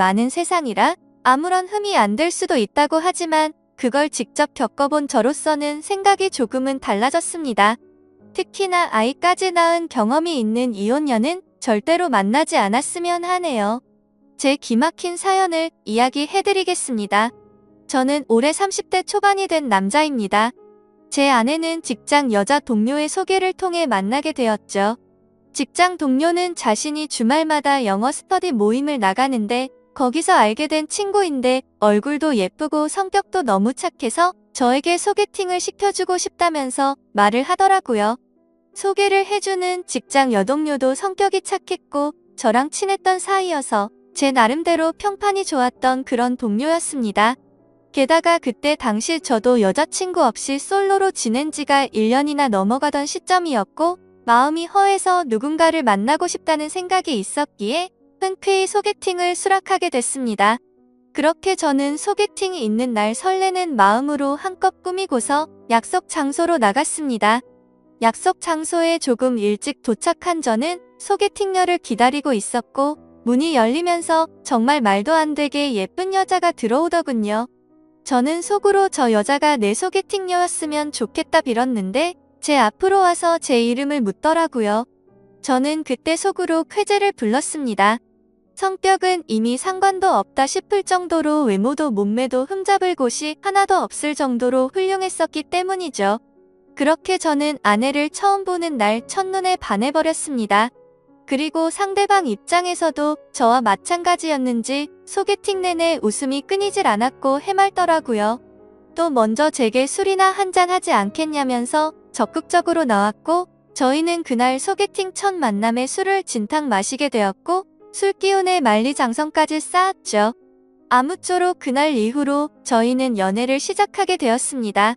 많은 세상이라 아무런 흠이 안 될 수도 있다고 하지만 그걸 직접 겪어본 저로서는 생각이 조금은 달라졌습니다. 특히나 아이까지 낳은 경험이 있는 이혼녀는 절대로 만나지 않았으면 하네요. 제 기막힌 사연을 이야기해드리겠습니다. 저는 올해 30대 초반이 된 남자입니다. 제 아내는 직장 여자 동료의 소개를 통해 만나게 되었죠. 직장 동료는 자신이 주말마다 영어 스터디 모임을 나가는데 거기서 알게 된 친구인데 얼굴도 예쁘고 성격도 너무 착해서 저에게 소개팅을 시켜주고 싶다면서 말을 하더라고요. 소개를 해주는 직장 여동료도 성격이 착했고 저랑 친했던 사이여서 제 나름대로 평판이 좋았던 그런 동료였습니다. 게다가 그때 당시 저도 여자친구 없이 솔로로 지낸 지가 1년이나 넘어가던 시점이었고 마음이 허해서 누군가를 만나고 싶다는 생각이 있었기에 흔쾌히 소개팅을 수락하게 됐습니다. 그렇게 저는 소개팅이 있는 날 설레는 마음으로 한껏 꾸미고서 약속 장소로 나갔습니다. 약속 장소에 조금 일찍 도착한 저는 소개팅녀를 기다리고 있었고 문이 열리면서 정말 말도 안 되게 예쁜 여자가 들어오더군요. 저는 속으로 저 여자가 내 소개팅녀였으면 좋겠다 빌었는데 제 앞으로 와서 제 이름을 묻더라고요. 저는 그때 속으로 쾌재를 불렀습니다. 성격은 이미 상관도 없다 싶을 정도로 외모도 몸매도 흠잡을 곳이 하나도 없을 정도로 훌륭했었기 때문이죠. 그렇게 저는 아내를 처음 보는 날 첫눈에 반해버렸습니다. 그리고 상대방 입장에서도 저와 마찬가지였는지 소개팅 내내 웃음이 끊이질 않았고 해맑더라고요. 또 먼저 제게 술이나 한잔 하지 않겠냐면서 적극적으로 나왔고 저희는 그날 소개팅 첫 만남에 술을 진탕 마시게 되었고 술 기운에 만리장성까지 쌓았죠. 아무쪼록 그날 이후로 저희는 연애를 시작하게 되었습니다.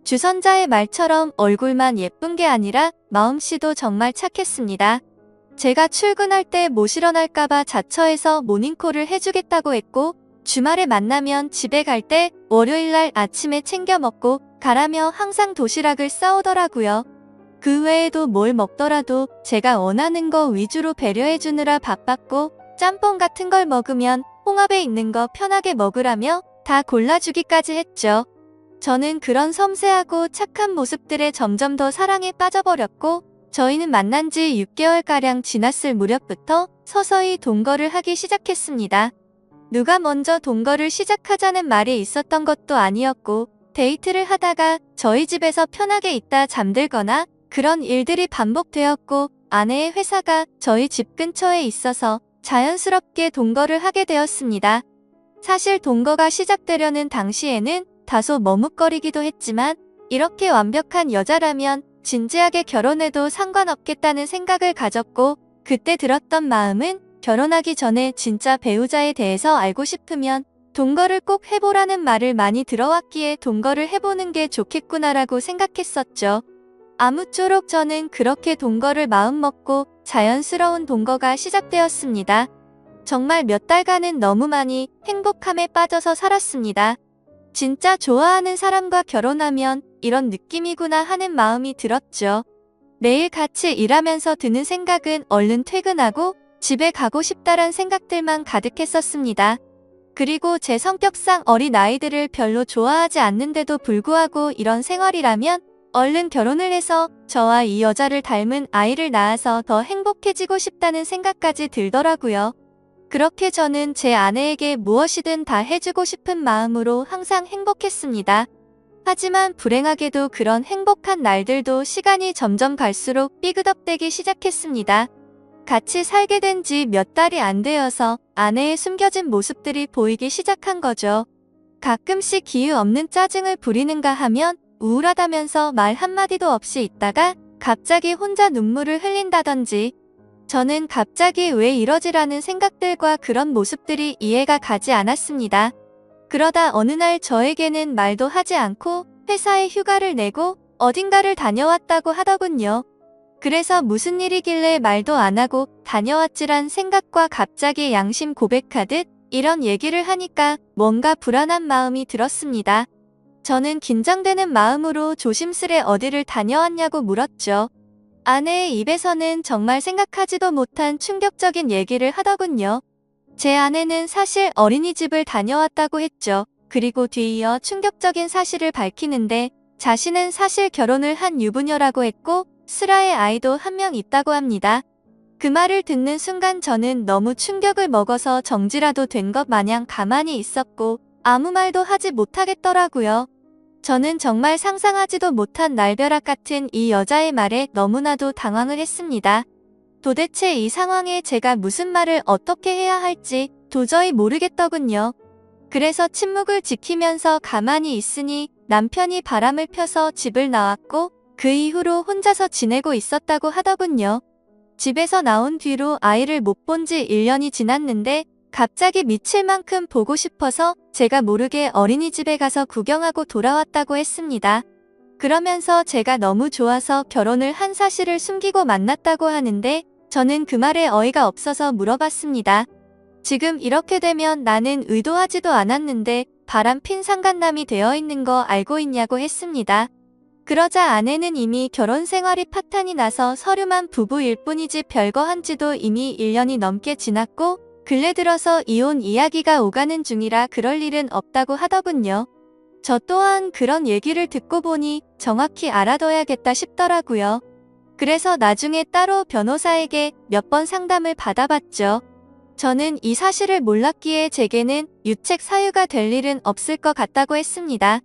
주선자의 말처럼 얼굴만 예쁜 게 아니라 마음씨도 정말 착했습니다. 제가 출근할 때 못 일어날까봐 자처해서 모닝콜을 해주겠다고 했고 주말에 만나면 집에 갈 때 월요일날 아침에 챙겨 먹고 가라며 항상 도시락을 싸오더라고요. 그 외에도 뭘 먹더라도 제가 원하는 거 위주로 배려해주느라 바빴고 짬뽕 같은 걸 먹으면 홍합에 있는 거 편하게 먹으라며 다 골라주기까지 했죠. 저는 그런 섬세하고 착한 모습들에 점점 더 사랑에 빠져버렸고 저희는 만난 지 6개월가량 지났을 무렵부터 서서히 동거를 하기 시작했습니다. 누가 먼저 동거를 시작하자는 말이 있었던 것도 아니었고 데이트를 하다가 저희 집에서 편하게 있다 잠들거나 그런 일들이 반복되었고 아내의 회사가 저희 집 근처에 있어서 자연스럽게 동거를 하게 되었습니다. 사실 동거가 시작되려는 당시에는 다소 머뭇거리기도 했지만 이렇게 완벽한 여자라면 진지하게 결혼해도 상관없겠다는 생각을 가졌고 그때 들었던 마음은 결혼하기 전에 진짜 배우자에 대해서 알고 싶으면 동거를 꼭 해보라는 말을 많이 들어왔기에 동거를 해보는 게 좋겠구나라고 생각했었죠. 아무쪼록 저는 그렇게 동거를 마음먹고 자연스러운 동거가 시작되었습니다. 정말 몇 달간은 너무 많이 행복함에 빠져서 살았습니다. 진짜 좋아하는 사람과 결혼하면 이런 느낌이구나 하는 마음이 들었죠. 매일 같이 일하면서 드는 생각은 얼른 퇴근하고 집에 가고 싶다란 생각들만 가득했었습니다. 그리고 제 성격상 어린 아이들을 별로 좋아하지 않는데도 불구하고 이런 생활이라면 얼른 결혼을 해서 저와 이 여자를 닮은 아이를 낳아서 더 행복해지고 싶다는 생각까지 들더라고요. 그렇게 저는 제 아내에게 무엇이든 다 해주고 싶은 마음으로 항상 행복했습니다. 하지만 불행하게도 그런 행복한 날들도 시간이 점점 갈수록 삐그덕대기 시작했습니다. 같이 살게 된 지 몇 달이 안 되어서 아내의 숨겨진 모습들이 보이기 시작한 거죠. 가끔씩 기유 없는 짜증을 부리는가 하면 우울하다면서 말 한마디도 없이 있다가 갑자기 혼자 눈물을 흘린다던지 저는 갑자기 왜 이러지라는 생각들과 그런 모습들이 이해가 가지 않았습니다. 그러다 어느 날 저에게는 말도 하지 않고 회사에 휴가를 내고 어딘가를 다녀왔다고 하더군요. 그래서 무슨 일이길래 말도 안 하고 다녀왔지란 생각과 갑자기 양심 고백하듯 이런 얘기를 하니까 뭔가 불안한 마음이 들었습니다. 저는 긴장되는 마음으로 조심스레 어디를 다녀왔냐고 물었죠. 아내의 입에서는 정말 생각하지도 못한 충격적인 얘기를 하더군요. 제 아내는 사실 어린이집을 다녀왔다고 했죠. 그리고 뒤이어 충격적인 사실을 밝히는데 자신은 사실 결혼을 한 유부녀라고 했고 슬아의 아이도 한 명 있다고 합니다. 그 말을 듣는 순간 저는 너무 충격을 먹어서 정지라도 된 것 마냥 가만히 있었고 아무 말도 하지 못하겠더라고요. 저는 정말 상상하지도 못한 날벼락 같은 이 여자의 말에 너무나도 당황을 했습니다. 도대체 이 상황에 제가 무슨 말을 어떻게 해야 할지 도저히 모르겠더군요. 그래서 침묵을 지키면서 가만히 있으니 남편이 바람을 펴서 집을 나왔고 그 이후로 혼자서 지내고 있었다고 하더군요. 집에서 나온 뒤로 아이를 못 본 지 1년이 지났는데 갑자기 미칠 만큼 보고 싶어서 제가 모르게 어린이집에 가서 구경하고 돌아왔다고 했습니다. 그러면서 제가 너무 좋아서 결혼을 한 사실을 숨기고 만났다고 하는데 저는 그 말에 어이가 없어서 물어봤습니다. 지금 이렇게 되면 나는 의도하지도 않았는데 바람핀 상간남이 되어 있는 거 알고 있냐고 했습니다. 그러자 아내는 이미 결혼 생활이 파탄이 나서 서류만 부부일 뿐이지 별거 한지도 이미 1년이 넘게 지났고 근래 들어서 이혼 이야기가 오가는 중이라 그럴 일은 없다고 하더군요. 저 또한 그런 얘기를 듣고 보니 정확히 알아둬야겠다 싶더라고요. 그래서 나중에 따로 변호사에게 몇 번 상담을 받아봤죠. 저는 이 사실을 몰랐기에 제게는 유책 사유가 될 일은 없을 것 같다고 했습니다.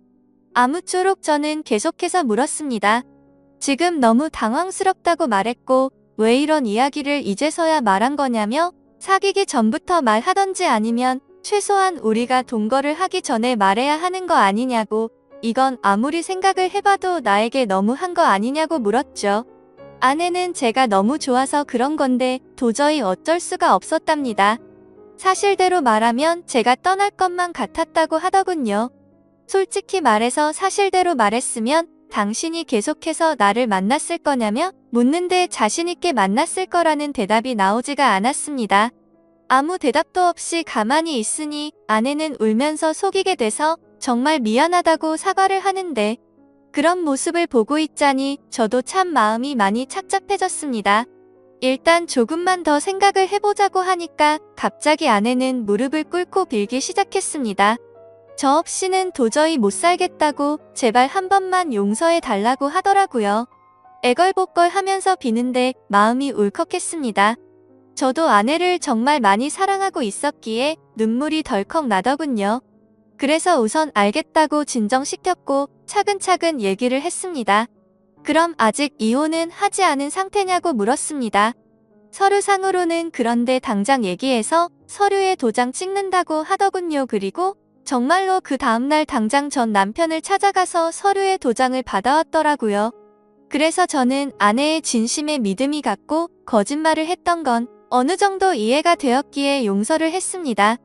아무쪼록 저는 계속해서 물었습니다. 지금 너무 당황스럽다고 말했고 왜 이런 이야기를 이제서야 말한 거냐며 사귀기 전부터 말하던지 아니면 최소한 우리가 동거를 하기 전에 말해야 하는 거 아니냐고 이건 아무리 생각을 해봐도 나에게 너무 한 거 아니냐고 물었죠. 아내는 제가 너무 좋아서 그런 건데 도저히 어쩔 수가 없었답니다. 사실대로 말하면 제가 떠날 것만 같았다고 하더군요. 솔직히 말해서 사실대로 말했으면 당신이 계속해서 나를 만났을 거냐며 묻는데 자신있게 만났을 거라는 대답이 나오지가 않았습니다. 아무 대답도 없이 가만히 있으니 아내는 울면서 속이게 돼서 정말 미안하다고 사과를 하는데 그런 모습을 보고 있자니 저도 참 마음이 많이 착잡해졌습니다. 일단 조금만 더 생각을 해보자고 하니까 갑자기 아내는 무릎을 꿇고 빌기 시작했습니다. 저 없이는 도저히 못 살겠다고 제발 한 번만 용서해 달라고 하더라고요. 애걸복걸 하면서 비는데 마음이 울컥했습니다. 저도 아내를 정말 많이 사랑하고 있었기에 눈물이 덜컥 나더군요. 그래서 우선 알겠다고 진정시켰고 차근차근 얘기를 했습니다. 그럼 아직 이혼은 하지 않은 상태냐고 물었습니다. 서류상으로는 그런데 당장 얘기해서 서류에 도장 찍는다고 하더군요. 그리고 정말로 그 다음날 당장 전 남편을 찾아가서 서류에 도장을 받아왔더라고요. 그래서 저는 아내의 진심에 믿음이 갔고 거짓말을 했던 건 어느 정도 이해가 되었기에 용서를 했습니다.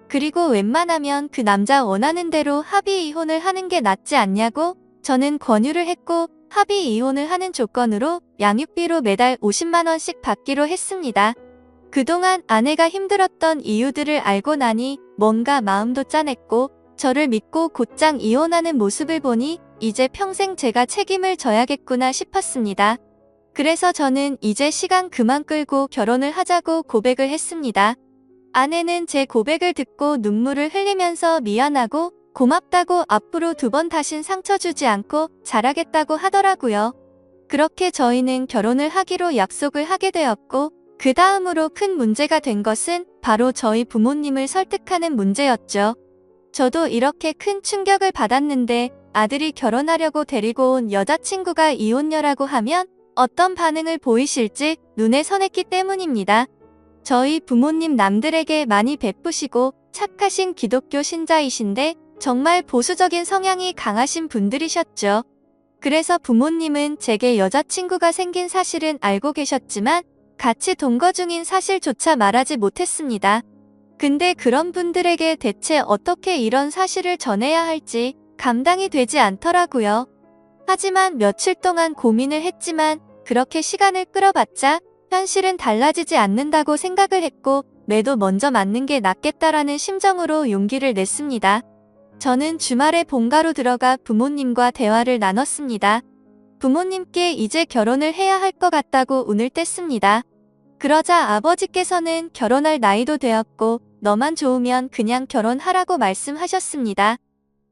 그리고 웬만하면 그 남자 원하는 대로 합의 이혼을 하는 게 낫지 않냐고 저는 권유를 했고 합의 이혼을 하는 조건으로 양육비로 매달 50만 원씩 받기로 했습니다. 그동안 아내가 힘들었던 이유들을 알고 나니 뭔가 마음도 짠했고 저를 믿고 곧장 이혼하는 모습을 보니 이제 평생 제가 책임을 져야겠구나 싶었습니다. 그래서 저는 이제 시간 그만 끌고 결혼을 하자고 고백을 했습니다. 아내는 제 고백을 듣고 눈물을 흘리면서 미안하고 고맙다고 앞으로 2번 다신 상처 주지 않고 잘하겠다고 하더라고요. 그렇게 저희는 결혼을 하기로 약속을 하게 되었고 그 다음으로 큰 문제가 된 것은 바로 저희 부모님을 설득하는 문제였죠. 저도 이렇게 큰 충격을 받았는데 아들이 결혼하려고 데리고 온 여자친구가 이혼녀라고 하면 어떤 반응을 보이실지 눈에 선했기 때문입니다. 저희 부모님 남들에게 많이 베푸시고 착하신 기독교 신자이신데 정말 보수적인 성향이 강하신 분들이셨죠. 그래서 부모님은 제게 여자친구가 생긴 사실은 알고 계셨지만 같이 동거 중인 사실조차 말하지 못했습니다. 근데 그런 분들에게 대체 어떻게 이런 사실을 전해야 할지 감당이 되지 않더라고요. 하지만 며칠 동안 고민을 했지만 그렇게 시간을 끌어봤자 현실은 달라지지 않는다고 생각을 했고 매도 먼저 맞는 게 낫겠다라는 심정으로 용기를 냈습니다. 저는 주말에 본가로 들어가 부모님과 대화를 나눴습니다. 부모님께 이제 결혼을 해야 할 것 같다고 운을 뗐습니다. 그러자 아버지께서는 결혼할 나이도 되었고 너만 좋으면 그냥 결혼하라고 말씀하셨습니다.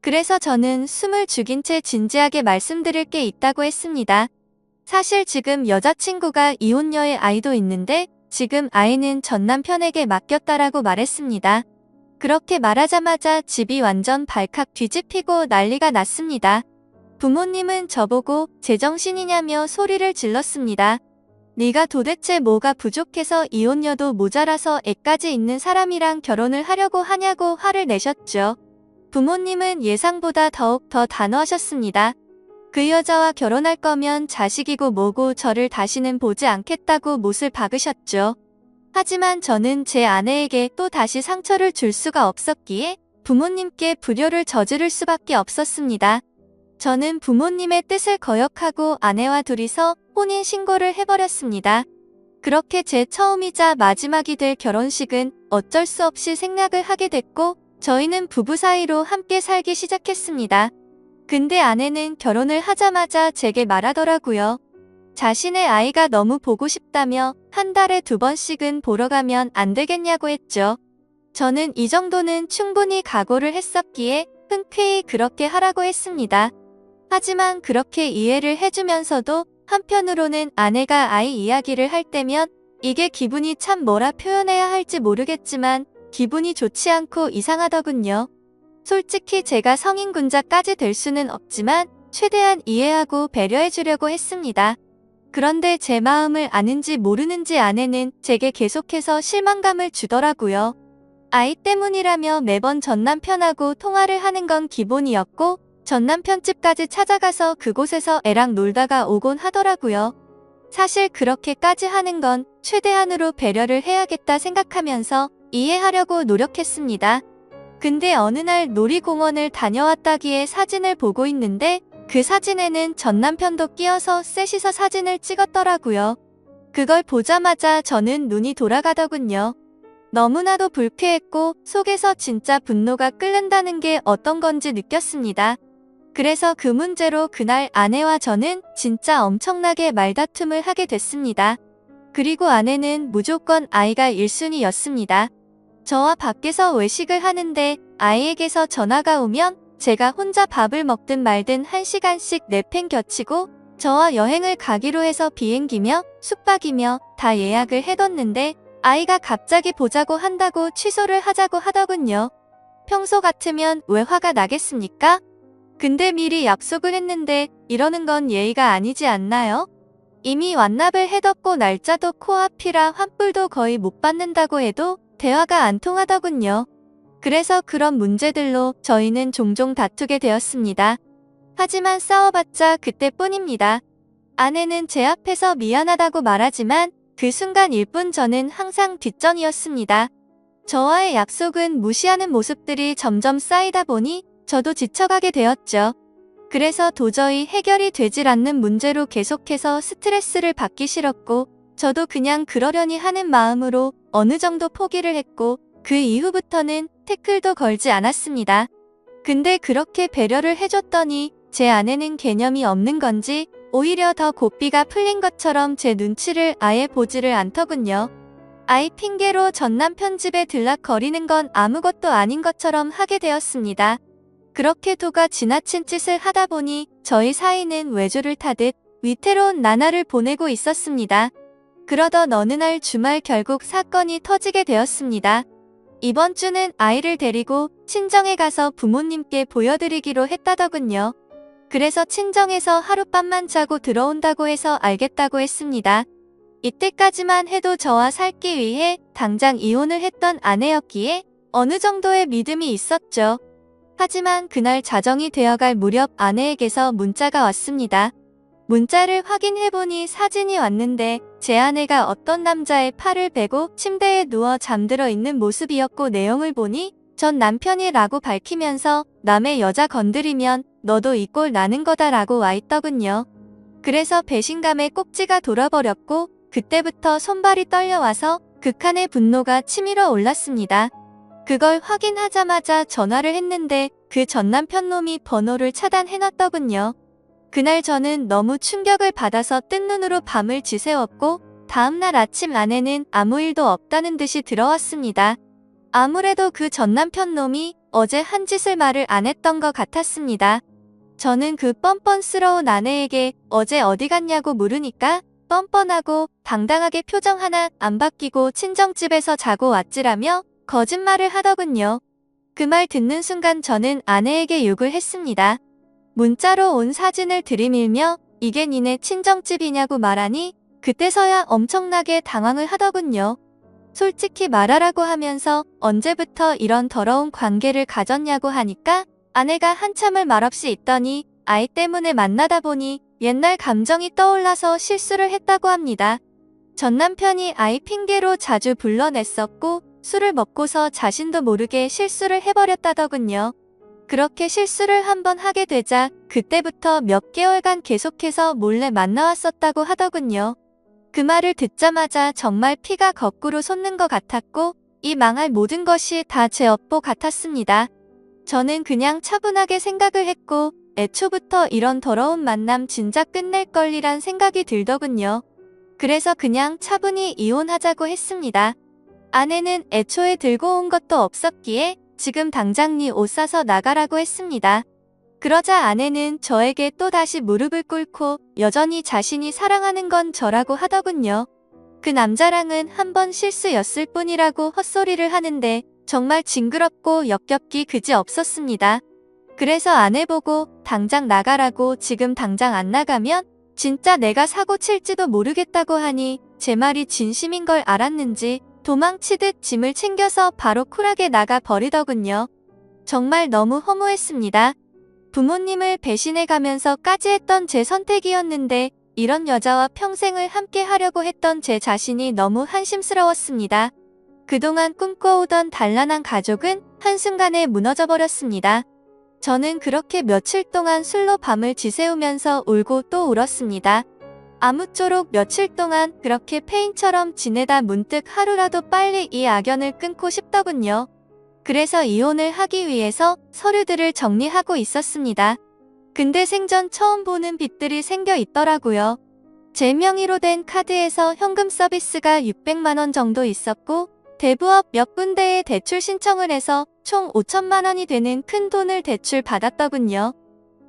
그래서 저는 숨을 죽인 채 진지하게 말씀드릴 게 있다고 했습니다. 사실 지금 여자친구가 이혼녀의 아이도 있는데 지금 아이는 전 남편에게 맡겼다라고 말했습니다. 그렇게 말하자마자 집이 완전 발칵 뒤집히고 난리가 났습니다. 부모님은 저보고 제정신이냐며 소리를 질렀습니다. 네가 도대체 뭐가 부족해서 이혼녀도 모자라서 애까지 있는 사람이랑 결혼을 하려고 하냐고 화를 내셨죠. 부모님은 예상보다 더욱 더 단호하셨습니다. 그 여자와 결혼할 거면 자식이고 뭐고 저를 다시는 보지 않겠다고 못을 박으셨죠. 하지만 저는 제 아내에게 또 다시 상처를 줄 수가 없었기에 부모님께 불효를 저지를 수밖에 없었습니다. 저는 부모님의 뜻을 거역하고 아내와 둘이서 혼인신고를 해버렸습니다. 그렇게 제 처음이자 마지막이 될 결혼식은 어쩔 수 없이 생략을 하게 됐고 저희는 부부 사이로 함께 살기 시작했습니다. 근데 아내는 결혼을 하자마자 제게 말하더라고요. 자신의 아이가 너무 보고 싶다며 한 달에 2번씩은 보러 가면 안 되겠냐고 했죠. 저는 이 정도는 충분히 각오를 했었기에 흔쾌히 그렇게 하라고 했습니다. 하지만 그렇게 이해를 해주면서도 한편으로는 아내가 아이 이야기를 할 때면 이게 기분이 참 뭐라 표현해야 할지 모르겠지만 기분이 좋지 않고 이상하더군요. 솔직히 제가 성인군자까지 될 수는 없지만 최대한 이해하고 배려해주려고 했습니다. 그런데 제 마음을 아는지 모르는지 아내는 제게 계속해서 실망감을 주더라고요. 아이 때문이라며 매번 전 남편하고 통화를 하는 건 기본이었고 전 남편 집까지 찾아가서 그곳에서 애랑 놀다가 오곤 하더라고요. 사실 그렇게까지 하는 건 최대한으로 배려를 해야겠다 생각하면서 이해하려고 노력했습니다. 근데 어느 날 놀이공원을 다녀왔다기에 사진을 보고 있는데 그 사진에는 전 남편도 끼어서 셋이서 사진을 찍었더라고요. 그걸 보자마자 저는 눈이 돌아가더군요. 너무나도 불쾌했고 속에서 진짜 분노가 끓는다는 게 어떤 건지 느꼈습니다. 그래서 그 문제로 그날 아내와 저는 진짜 엄청나게 말다툼을 하게 됐습니다. 그리고 아내는 무조건 아이가 1순위였습니다. 저와 밖에서 외식을 하는데 아이에게서 전화가 오면 제가 혼자 밥을 먹든 말든 1시간씩 내팽겨치고 저와 여행을 가기로 해서 비행기며 숙박이며 다 예약을 해뒀는데 아이가 갑자기 보자고 한다고 취소를 하자고 하더군요. 평소 같으면 왜 화가 나겠습니까? 근데 미리 약속을 했는데 이러는 건 예의가 아니지 않나요? 이미 완납을 해뒀고 날짜도 코앞이라 환불도 거의 못 받는다고 해도 대화가 안 통하더군요. 그래서 그런 문제들로 저희는 종종 다투게 되었습니다. 하지만 싸워봤자 그때뿐입니다. 아내는 제 앞에서 미안하다고 말하지만 그 순간 1분 전은 항상 뒷전이었습니다. 저와의 약속은 무시하는 모습들이 점점 쌓이다 보니 저도 지쳐가게 되었죠. 그래서 도저히 해결이 되질 않는 문제로 계속해서 스트레스를 받기 싫었고 저도 그냥 그러려니 하는 마음으로 어느 정도 포기를 했고 그 이후부터는 태클도 걸지 않았습니다. 근데 그렇게 배려를 해줬더니 제 아내는 개념이 없는 건지 오히려 더 고삐가 풀린 것처럼 제 눈치를 아예 보지를 않더군요. 아이 핑계로 전 남편 집에 들락거리는 건 아무것도 아닌 것처럼 하게 되었습니다. 그렇게 도가 지나친 짓을 하다 보니 저희 사이는 외조를 타듯 위태로운 나날을 보내고 있었습니다. 그러던 어느 날 주말 결국 사건이 터지게 되었습니다. 이번 주는 아이를 데리고 친정에 가서 부모님께 보여드리기로 했다더군요. 그래서 친정에서 하룻밤만 자고 들어온다고 해서 알겠다고 했습니다. 이때까지만 해도 저와 살기 위해 당장 이혼을 했던 아내였기에 어느 정도의 믿음이 있었죠. 하지만 그날 자정이 되어갈 무렵 아내에게서 문자가 왔습니다. 문자를 확인해보니 사진이 왔는데 제 아내가 어떤 남자의 팔을 베고 침대에 누워 잠들어 있는 모습이었고 내용을 보니 전 남편이 라고 밝히면서 남의 여자 건드리면 너도 이 꼴 나는 거다 라고 와있더군요. 그래서 배신감에 꼭지가 돌아버렸고 그때부터 손발이 떨려와서 극한의 분노가 치밀어 올랐습니다. 그걸 확인하자마자 전화를 했는데 그 전 남편 놈이 번호를 차단해놨더군요. 그날 저는 너무 충격을 받아서 뜬 눈으로 밤을 지새웠고 다음날 아침 아내는 아무 일도 없다는 듯이 들어왔습니다. 아무래도 그 전남편 놈이 어제 한 짓을 말을 안 했던 것 같았습니다. 저는 그 뻔뻔스러운 아내에게 어제 어디 갔냐고 물으니까 뻔뻔하고 당당하게 표정 하나 안 바뀌고 친정집에서 자고 왔지라며 거짓말을 하더군요. 그 말 듣는 순간 저는 아내에게 욕을 했습니다. 문자로 온 사진을 들이밀며 이게 니네 친정집이냐고 말하니 그때서야 엄청나게 당황을 하더군요. 솔직히 말하라고 하면서 언제부터 이런 더러운 관계를 가졌냐고 하니까 아내가 한참을 말없이 있더니 아이 때문에 만나다 보니 옛날 감정이 떠올라서 실수를 했다고 합니다. 전 남편이 아이 핑계로 자주 불러냈었고 술을 먹고서 자신도 모르게 실수를 해버렸다더군요. 그렇게 실수를 한번 하게 되자 그때부터 몇 개월간 계속해서 몰래 만나왔었다고 하더군요. 그 말을 듣자마자 정말 피가 거꾸로 솟는 것 같았고 이 망할 모든 것이 다 제 업보 같았습니다. 저는 그냥 차분하게 생각을 했고 애초부터 이런 더러운 만남 진작 끝낼 걸이란 생각이 들더군요. 그래서 그냥 차분히 이혼하자고 했습니다. 아내는 애초에 들고 온 것도 없었기에 지금 당장 네 옷 사서 나가라고 했습니다. 그러자 아내는 저에게 또다시 무릎을 꿇고 여전히 자신이 사랑하는 건 저라고 하더군요. 그 남자랑은 한 번 실수였을 뿐이라고 헛소리를 하는데 정말 징그럽고 역겹기 그지 없었습니다. 그래서 아내 보고 당장 나가라고 지금 당장 안 나가면 진짜 내가 사고 칠지도 모르겠다고 하니 제 말이 진심인 걸 알았는지 도망치듯 짐을 챙겨서 바로 쿨하게 나가 버리더군요. 정말 너무 허무했습니다. 부모님을 배신해가면서까지 했던 제 선택이었는데 이런 여자와 평생을 함께 하려고 했던 제 자신이 너무 한심스러웠습니다. 그동안 꿈꿔오던 단란한 가족은 한순간에 무너져버렸습니다. 저는 그렇게 며칠 동안 술로 밤을 지새우면서 울고 또 울었습니다. 아무쪼록 며칠 동안 그렇게 페인처럼 지내다 문득 하루라도 빨리 이 악연을 끊고 싶더군요. 그래서 이혼을 하기 위해서 서류들을 정리하고 있었습니다. 근데 생전 처음 보는 빚들이 생겨 있더라고요. 제 명의로 된 카드에서 현금 서비스가 600만 원 정도 있었고 대부업 몇 군데에 대출 신청을 해서 총 5천만 원이 되는 큰 돈을 대출 받았더군요.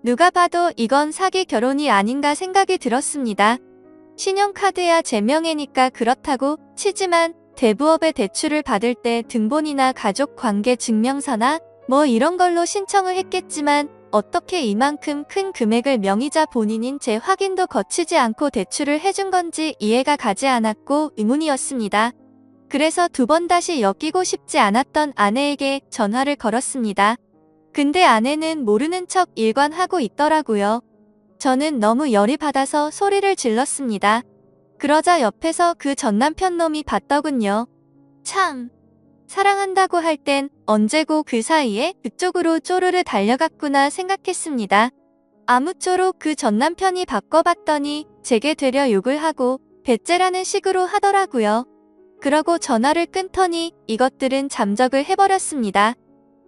누가 봐도 이건 사기 결혼이 아닌가 생각이 들었습니다. 신용카드야 제 명예니까 그렇다고 치지만 대부업의 대출을 받을 때 등본이나 가족관계 증명서나 뭐 이런 걸로 신청을 했겠지만 어떻게 이만큼 큰 금액을 명의자 본인인 제 확인도 거치지 않고 대출을 해준 건지 이해가 가지 않았고 의문이었습니다. 그래서 두 번 다시 엮이고 싶지 않았던 아내에게 전화를 걸었습니다. 근데 아내는 모르는 척 일관하고 있더라고요. 저는 너무 열이 받아서 소리를 질렀습니다. 그러자 옆에서 그 전남편 놈이 봤더군요. 참, 사랑한다고 할 땐 언제고 그 사이에 그쪽으로 쪼르르 달려갔구나 생각했습니다. 아무쪼록 그 전남편이 바꿔봤더니 제게 되려 욕을 하고 배째라는 식으로 하더라고요. 그러고 전화를 끊더니 이것들은 잠적을 해버렸습니다.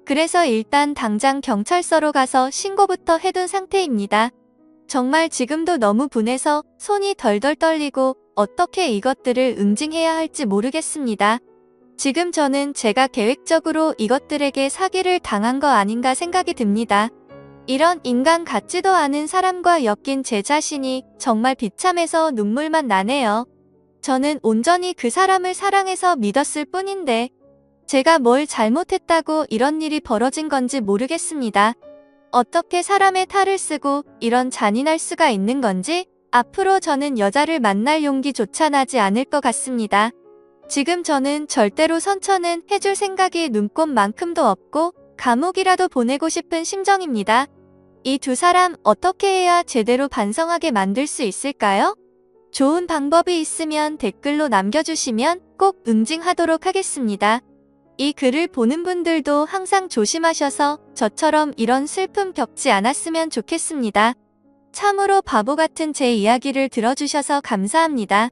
그래서 일단 당장 경찰서로 가서 신고부터 해둔 상태입니다. 정말 지금도 너무 분해서 손이 덜덜 떨리고 어떻게 이것들을 응징해야 할지 모르겠습니다. 지금 저는 제가 계획적으로 이것들에게 사기를 당한 거 아닌가 생각이 듭니다. 이런 인간 같지도 않은 사람과 엮인 제 자신이 정말 비참해서 눈물만 나네요. 저는 온전히 그 사람을 사랑해서 믿었을 뿐인데 제가 뭘 잘못했다고 이런 일이 벌어진 건지 모르겠습니다. 어떻게 사람의 탈을 쓰고 이런 잔인할 수가 있는 건지 앞으로 저는 여자를 만날 용기조차 나지 않을 것 같습니다. 지금 저는 절대로 선처는 해줄 생각이 눈꼽만큼도 없고 감옥이라도 보내고 싶은 심정입니다. 이 두 사람 어떻게 해야 제대로 반성하게 만들 수 있을까요? 좋은 방법이 있으면 댓글로 남겨주시면 꼭 응징하도록 하겠습니다. 이 글을 보는 분들도 항상 조심하셔서 저처럼 이런 슬픔 겪지 않았으면 좋겠습니다. 참으로 바보 같은 제 이야기를 들어주셔서 감사합니다.